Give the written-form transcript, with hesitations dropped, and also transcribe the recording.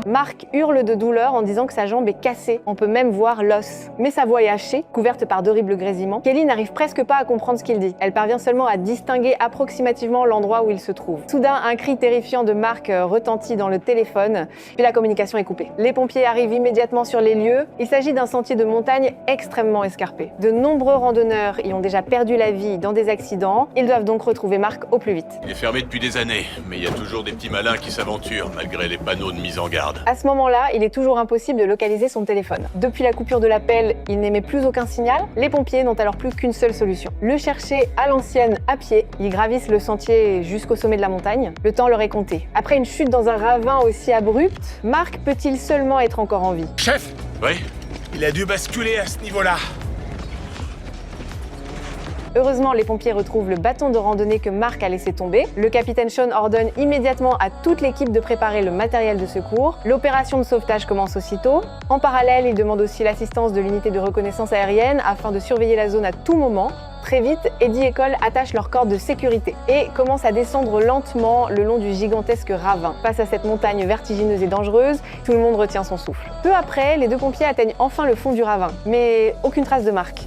Marc hurle de douleur en disant que sa jambe est cassée. On peut même voir l'os. Mais sa voix est hachée, couverte par d'horribles grésillements. Kelly n'arrive presque pas à comprendre ce qu'il dit. Elle parvient seulement à distinguer approximativement l'endroit où il se trouve. Soudain, un cri terrifiant de Marc retentit dans le téléphone, puis la communication est coupée. Les pompiers arrivent immédiatement sur les lieux. Il s'agit d'un sentier de montagne extrêmement escarpé. De nombreux randonneurs y ont déjà perdu la vie dans des accidents. Ils doivent donc retrouver Marc au plus vite. Il est fermé depuis des années, mais il y a toujours des petits malins qui s'aventurent malgré les panneaux de mise en garde. À ce moment-là, il est toujours impossible de localiser son téléphone. Depuis la coupure de l'appel, il n'émet plus aucun signal. Les pompiers n'ont alors plus qu'une seule solution. Le chercher à l'ancienne à pied. Ils gravissent le sentier jusqu'au sommet de la montagne. Le temps leur est compté. Après une chute dans un ravin aussi abrupt, Marc peut-il seulement être encore en vie? Chef, Oui? il a dû basculer à ce niveau-là. Heureusement, les pompiers retrouvent le bâton de randonnée que Marc a laissé tomber. Le capitaine Sean ordonne immédiatement à toute l'équipe de préparer le matériel de secours. L'opération de sauvetage commence aussitôt. En parallèle, il demande aussi l'assistance de l'unité de reconnaissance aérienne afin de surveiller la zone à tout moment. Très vite, Eddie et Cole attachent leur corde de sécurité et commencent à descendre lentement le long du gigantesque ravin. Face à cette montagne vertigineuse et dangereuse, tout le monde retient son souffle. Peu après, les deux pompiers atteignent enfin le fond du ravin, mais aucune trace de Marc.